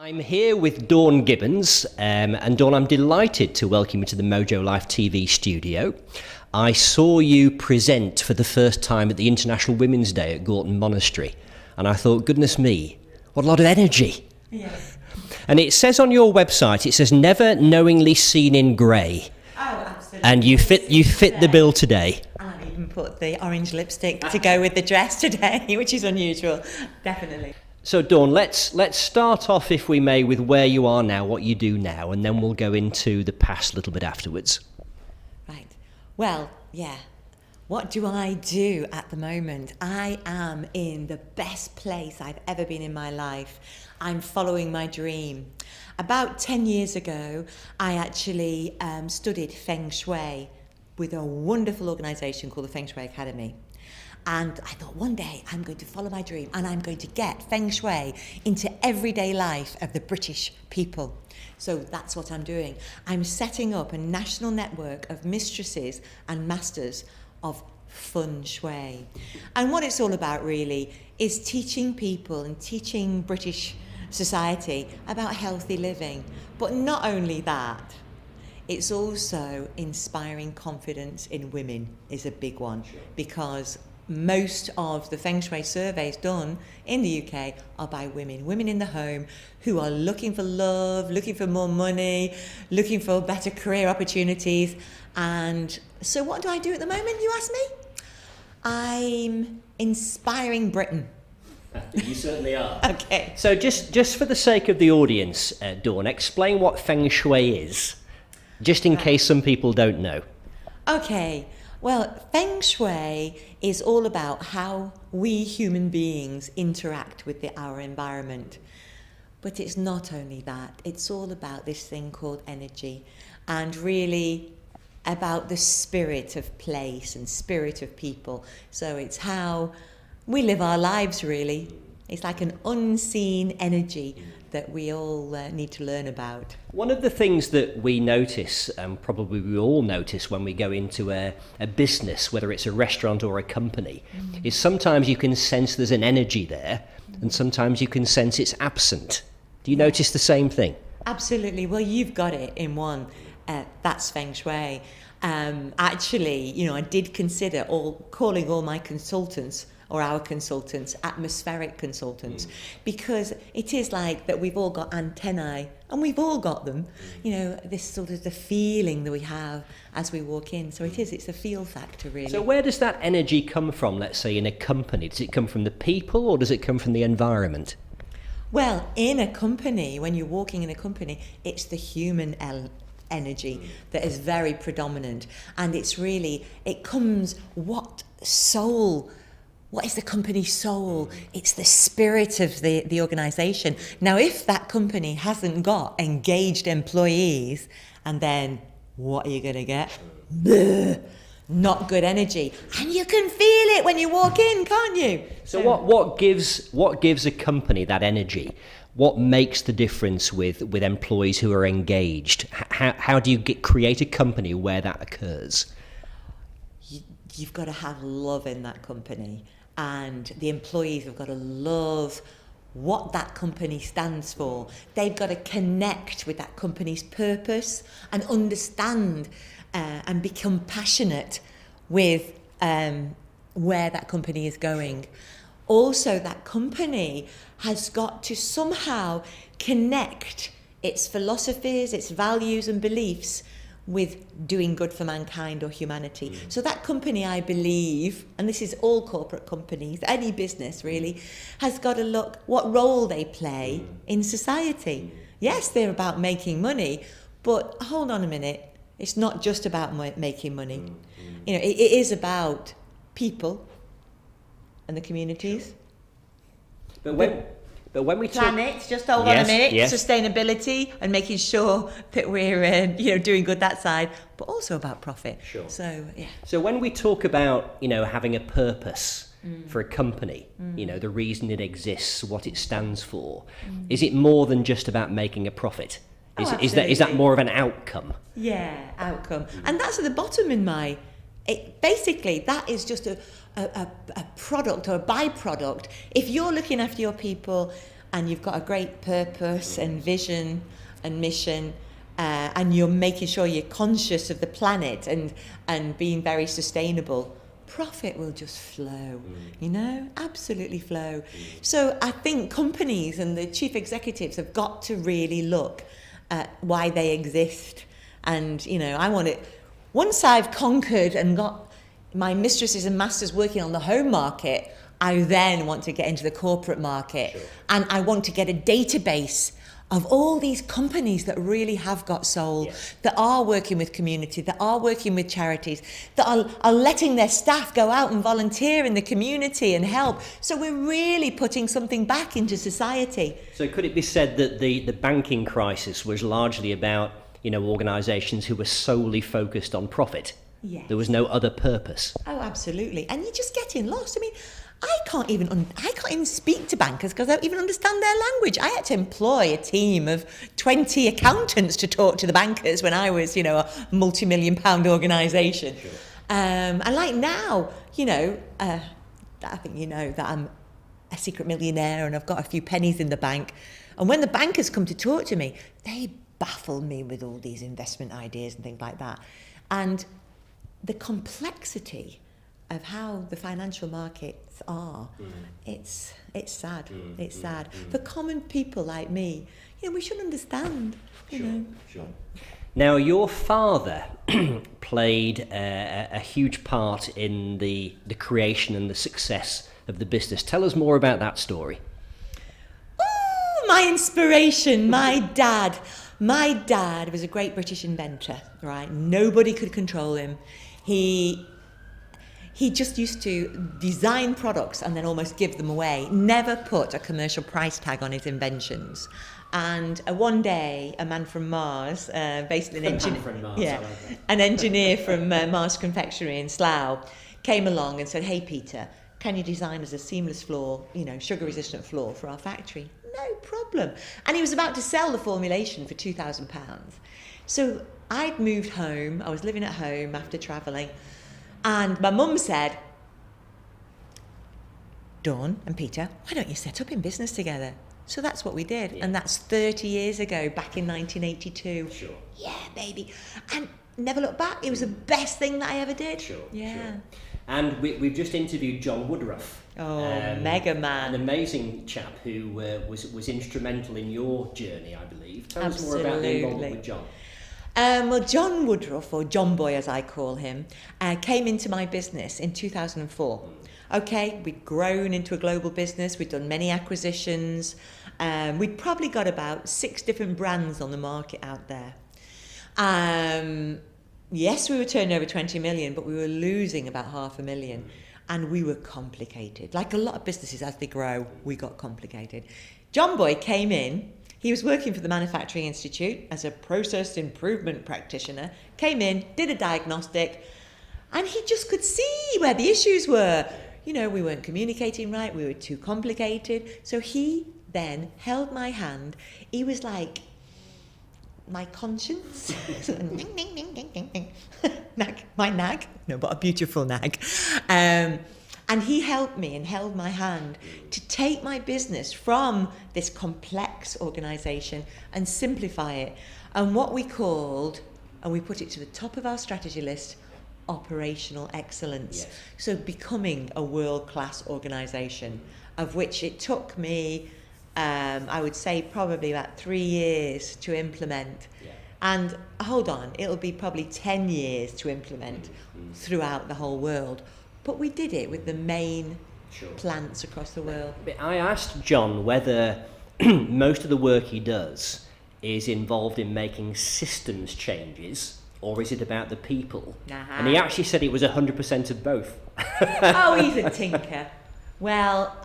I'm here with Dawn Gibbins, and Dawn, I'm delighted to welcome you to the MojoLife TV studio. I saw you present for the first time at the International Women's Day at Congleton Monastery, and I thought, goodness me, what a lot of energy. Yes. And it says on your website, it says, never knowingly seen in grey. Oh, absolutely. And you fit the bill today. And I even put the orange lipstick to go with the dress today, which is unusual, definitely. So Dawn, let's start off, if we may, with where you are now, what you do now, and then we'll go into the past a little bit afterwards. Right. Well, yeah. What do I do at the moment? I am in the best place I've ever been in my life. I'm following my dream. About 10 years ago, I actually studied Feng Shui with a wonderful organisation called the Feng Shui Academy. And I thought, one day I'm going to follow my dream and I'm going to get Feng Shui into everyday life of the British people. So that's what I'm doing. I'm setting up a national network of mistresses and masters of Feng Shui. And what it's all about really is teaching people and teaching British society about healthy living. But not only that, it's also inspiring confidence in women is a big one, because most of the Feng Shui surveys done in the UK are by women in the home who are looking for love, looking for more money, looking for better career opportunities. And so what do I do at the moment, you ask me? I'm inspiring Britain. You certainly are. Okay. So just for the sake of the audience, Dawn, explain what Feng Shui is, just in case some people don't know. Okay. Well, Feng Shui is all about how we human beings interact with our environment. But it's not only that, it's all about this thing called energy, and really about the spirit of place and spirit of people. So it's how we live our lives, really. It's like an unseen energy that we all need to learn about. One of the things that we notice, and probably we all notice when we go into a business, whether it's a restaurant or a company, is sometimes you can sense there's an energy there, and sometimes you can sense it's absent. Do you notice the same thing? Absolutely. Well, you've got it in one. That's Feng Shui. Actually, I did consider calling all my consultants or our consultants atmospheric consultants, because it is like that we've all got antennae, and we've all got them, this sort of the feeling that we have as we walk in. So it's a feel factor, really. So where does that energy come from, let's say, in a company? Does it come from the people, or does it come from the environment? Well, in a company, when you're walking in a company, it's the human energy that is very predominant, and it comes what is the company's soul? It's the spirit of the organisation. Now, if that company hasn't got engaged employees, and then what are you going to get? Bleh, not good energy. And you can feel it when you walk in, can't you? So what gives a company that energy? What makes the difference with employees who are engaged? How do you create a company where that occurs? You've got to have love in that company, and the employees have got to love what that company stands for. They've got to connect with that company's purpose and understand and become passionate with where that company is going. Also, that company has got to somehow connect its philosophies, its values and beliefs with doing good for mankind or humanity. So that company, I believe, and this is all corporate companies, any business really, has got to look what role they play in society. Yes, they're about making money, but hold on a minute, it's not just about making money. It is about people and the communities. But when we talk... Planet, just hold on a minute, sustainability and making sure that we're doing good that side, but also about profit. Sure. So, yeah. So when we talk about, having a purpose for a company, the reason it exists, what it stands for, is it more than just about making a profit? Is that more of an outcome? Yeah, outcome. And that's at the bottom in my... basically, that is just a product or a byproduct. If you're looking after your people and you've got a great purpose and vision and mission, and you're making sure you're conscious of the planet and being very sustainable, profit will just flow, absolutely flow. So I think companies and the chief executives have got to really look at why they exist. And, I want it, once I've conquered and got my mistresses and masters working on the home market, I then want to get into the corporate market. Sure. And I want to get a database of all these companies that really have got soul, that are working with community, that are working with charities, that are letting their staff go out and volunteer in the community and help. So we're really putting something back into society. So could it be said that the banking crisis was largely about, organisations who were solely focused on profit? Yes. There was no other purpose. Oh, absolutely. And you're just getting lost. I mean, I can't even speak to bankers because I don't even understand their language. I had to employ a team of 20 accountants to talk to the bankers when I was, a multi-million-pound organisation. Sure. And like now, I think that I'm a secret millionaire and I've got a few pennies in the bank. And when the bankers come to talk to me, they baffle me with all these investment ideas and things like that. And the complexity of how the financial markets are, it's sad. It's sad. For common people like me, we should understand. Sure. Now, your father played a huge part in the creation and the success of the business. Tell us more about that story. Oh, my inspiration, my dad. My dad was a great British inventor, right? Nobody could control him. He just used to design products and then almost give them away, never put a commercial price tag on his inventions. And one day, a man from Mars, basically an engineer from Mars Confectionery in Slough, came along and said, "Hey, Peter, can you design us a seamless floor, sugar-resistant floor for our factory?" No problem. And he was about to sell the formulation for £2,000. So I'd moved home. I was living at home after travelling. And my mum said, "Dawn and Peter, why don't you set up in business together?" So that's what we did. Yeah. And that's 30 years ago, back in 1982. Sure. Yeah, baby. And never looked back. It was the best thing that I ever did. Sure. Yeah. Sure. And we've just interviewed John Woodruff. Oh, mega man. An amazing chap who was instrumental in your journey, I believe. Tell us more about the involvement with John. Well, John Woodruff, or John Boy as I call him, came into my business in 2004. Okay, we'd grown into a global business, we'd done many acquisitions, we'd probably got about 6 different brands on the market out there. Yes, we were turning over 20 million, but we were losing about $500,000, and we were complicated. Like a lot of businesses, as they grow, we got complicated. John Boy came in. He was working for the Manufacturing Institute as a process improvement practitioner, came in, did a diagnostic, and he just could see where the issues were. We weren't communicating right, we were too complicated. So he then held my hand. He was like my conscience. Nag, my nag. No, but a beautiful nag. And he helped me and held my hand to take my business from this complex organisation and simplify it. And what we called, and we put it to the top of our strategy list, operational excellence. Yes. So becoming a world-class organisation, of which it took me, I would say probably about 3 years to implement. Yeah. And hold on, it'll be probably 10 years to implement throughout the whole world. But we did it with the main plants across the world. I asked John whether most of the work he does is involved in making systems changes, or is it about the people? And he actually said it was 100% of both. Oh, he's a tinker. Well,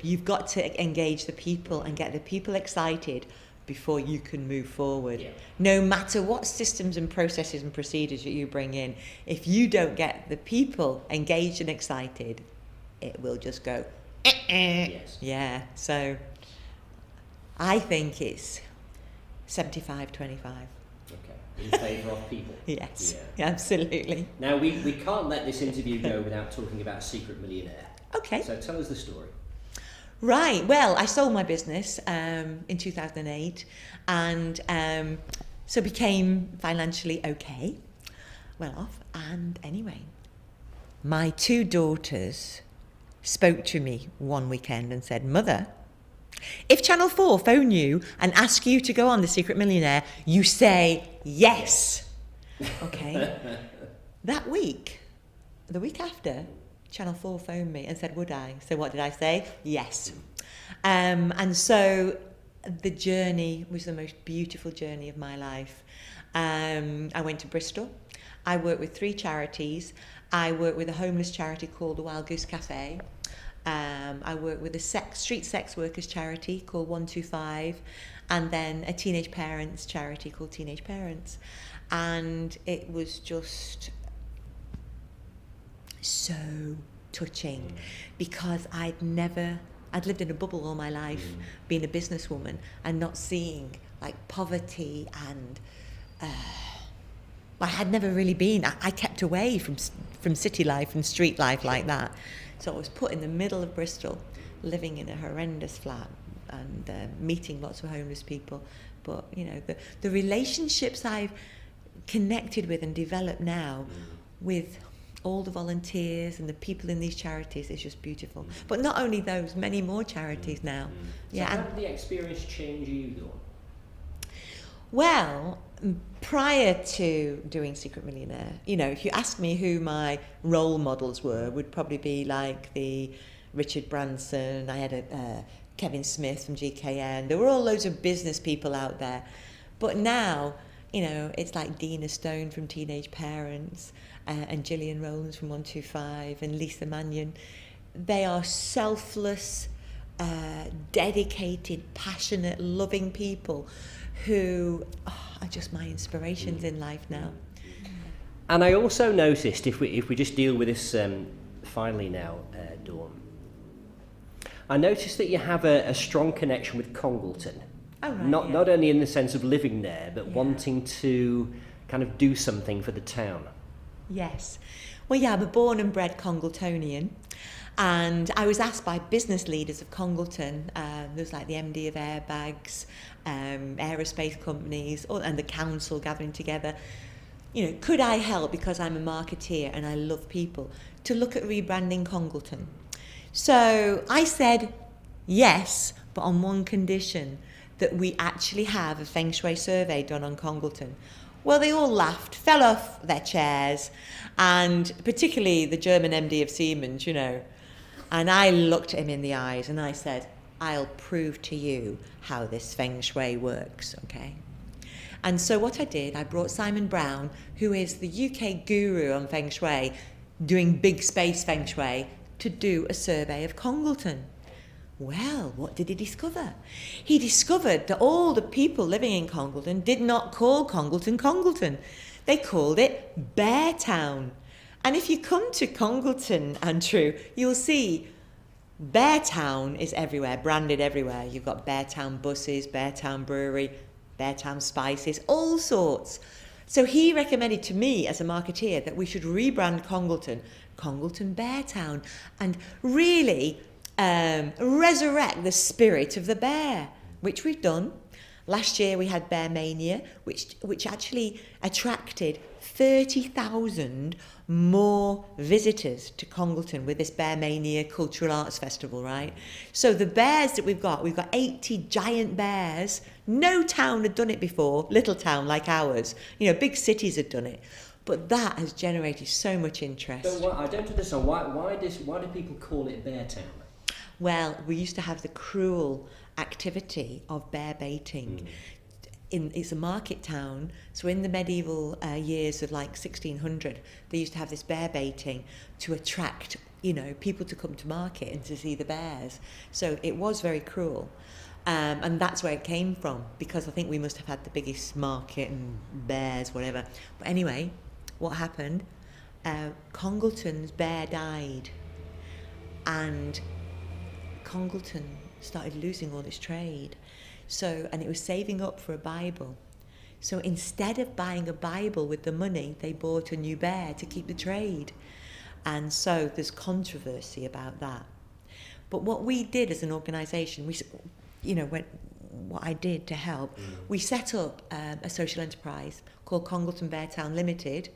you've got to engage the people and get the people excited before you can move forward. Yeah. No matter what systems and processes and procedures that you bring in, if you don't get the people engaged and excited, it will just go, Yes. Yeah, so I think it's 75-25. Okay, in favour of people. Yes, yeah. Absolutely. Now, we can't let this interview go without talking about Secret Millionaire. Okay. So tell us the story. Right. Well, I sold my business in 2008 and so became financially okay, well off. And anyway, my two daughters spoke to me one weekend and said, Mother, if Channel 4 phone you and ask you to go on The Secret Millionaire, you say yes. Okay. That week, the week after, Channel 4 phoned me and said, would I? So what did I say? Yes. And so the journey was the most beautiful journey of my life. I went to Bristol. I worked with 3 charities. I worked with a homeless charity called the Wild Goose Cafe. I worked with a street sex workers charity called 125, and then a teenage parents charity called Teenage Parents. And it was just so touching because I'd lived in a bubble all my life, being a businesswoman and not seeing like poverty, and I had never really been. I kept away from city life and street life like that. So I was put in the middle of Bristol, living in a horrendous flat and meeting lots of homeless people. But you know, the relationships I've connected with and developed now with all the volunteers and the people in these charities is just beautiful. But not only those, many more charities now. So how did the experience change you, Dawn? Well, prior to doing Secret Millionaire, you know, if you ask me who my role models were, would probably be like the Richard Branson. I had a Kevin Smith from GKN. There were all loads of business people out there. But now, you know, it's like Dina Stone from Teenage Parents, and Gillian Rowlands from 125, and Lisa Mannion. They are selfless, dedicated, passionate, loving people who are just my inspirations in life now. And I also noticed, if we just deal with this finally now, Dawn, I noticed that you have a strong connection with Congleton. Oh, right, Not only in the sense of living there, but wanting to kind of do something for the town. Yes. Well, yeah, I'm a born and bred Congletonian. And I was asked by business leaders of Congleton, there's like the MD of Airbags, aerospace companies, and the council gathering together, you know, could I help, because I'm a marketeer and I love people, to look at rebranding Congleton? So I said yes, but on one condition, that we actually have a Feng Shui survey done on Congleton. Well, they all laughed, fell off their chairs, and particularly the German MD of Siemens, you know. And I looked at him in the eyes and I said, I'll prove to you how this Feng Shui works, okay? And so what I did, I brought Simon Brown, who is the UK guru on Feng Shui, doing big space Feng Shui, to do a survey of Congleton. Well, what did he discover? He discovered that all the people living in Congleton did not call Congleton Congleton. They called it Bear Town. And if you come to Congleton, Andrew, you'll see Bear Town is everywhere, branded everywhere. You've got Bear Town buses, Bear Town brewery, Bear Town spices, all sorts. So he recommended to me as a marketeer that we should rebrand Congleton Bear Town, and really resurrect the spirit of the bear, which we've done. Last year we had Bear Mania, which actually attracted 30,000 more visitors to Congleton with this Bear Mania Cultural Arts Festival, right? So the bears that we've got 80 giant bears. No town had done it before, little town like ours. You know, big cities had done it. But that has generated so much interest. So I don't understand, why do people call it Bear Town? Well, we used to have the cruel activity of bear baiting. It's a market town, so in the medieval years of like 1600, they used to have this bear baiting to attract, you know, people to come to market and to see the bears. So it was very cruel. And that's where it came from, because I think we must have had the biggest market and bears, whatever. But anyway, what happened? Congleton's bear died, and Congleton started losing all its trade. So, and it was saving up for a Bible. So instead of buying a Bible with the money, they bought a new bear to keep the trade. And so there's controversy about that. But what we did as an organisation, what I did to help, we set up a social enterprise called Congleton Beartown Limited.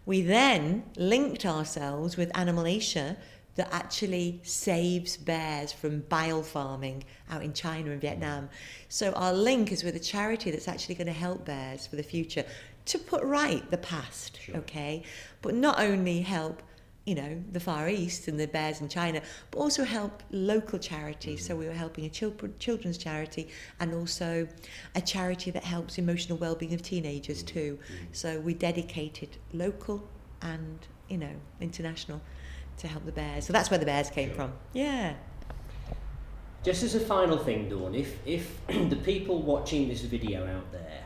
We then linked ourselves with Animal Asia that actually saves bears from bile farming out in China and Vietnam. So our link is with a charity that's actually going to help bears for the future to put right the past, okay? But not only help, the Far East and the bears in China, but also help local charities. So we were helping a children's charity and also a charity that helps emotional well-being of teenagers too. So we dedicated local and, international to help the bears. So that's where the bears came from. Yeah. Just as a final thing, Dawn, if the people watching this video out there,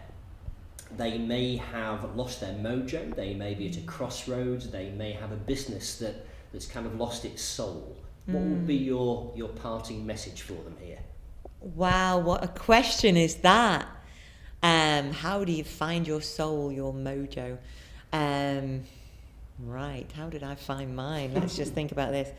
they may have lost their mojo, they may be at a crossroads, they may have a business that's kind of lost its soul, what would be your parting message for them here? Wow, what a question is that? How do you find your soul, your mojo? Right, how did I find mine? Let's just think about this.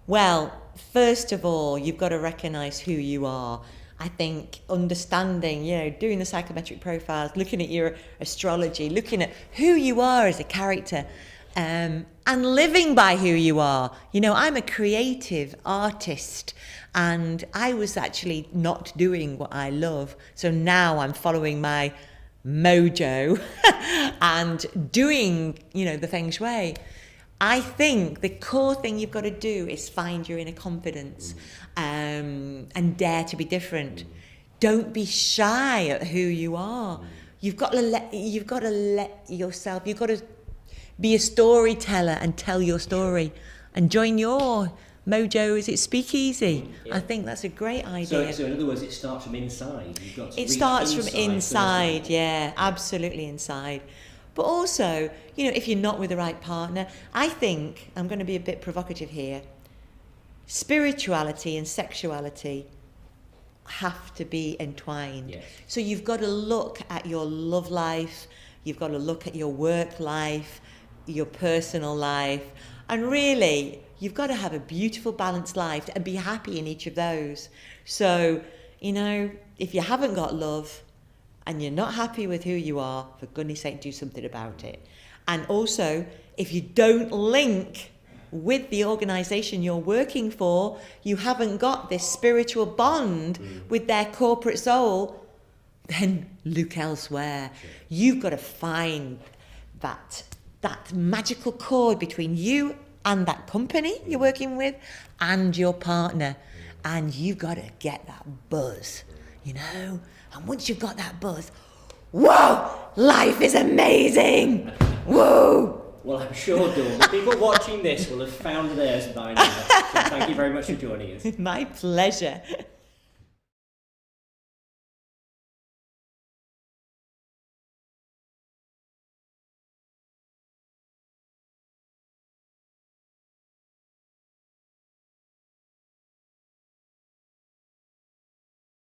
Well, first of all, you've got to recognise who you are. I think understanding, doing the psychometric profiles, looking at your astrology, looking at who you are as a character, and living by who you are. I'm a creative artist, and I was actually not doing what I love. So now I'm following my mojo and doing, the Feng Shui. I think the core thing you've got to do is find your inner confidence and dare to be different. Don't be shy at who you are. You've got to let yourself, you've got to be a storyteller and tell your story and join your mojo, is it speakeasy? Yeah. I think that's a great idea. So in other words, it starts from inside. You've got to it starts from inside, yeah, absolutely inside. But also, if you're not with the right partner, I think, I'm going to be a bit provocative here, spirituality and sexuality have to be entwined. Yes. So you've got to look at your love life, you've got to look at your work life, your personal life, and really, you've got to have a beautiful, balanced life and be happy in each of those. So, if you haven't got love and you're not happy with who you are, for goodness sake, do something about it. And also, if you don't link with the organisation you're working for, you haven't got this spiritual bond with their corporate soul, then look elsewhere. Sure. You've got to find that magical chord between you and that company you're working with and your partner. And you've got to get that buzz, And once you've got that buzz, whoa, life is amazing. Whoa. Well, I'm sure, Dawn, the people watching this will have found theirs by now. So thank you very much for joining us. My pleasure.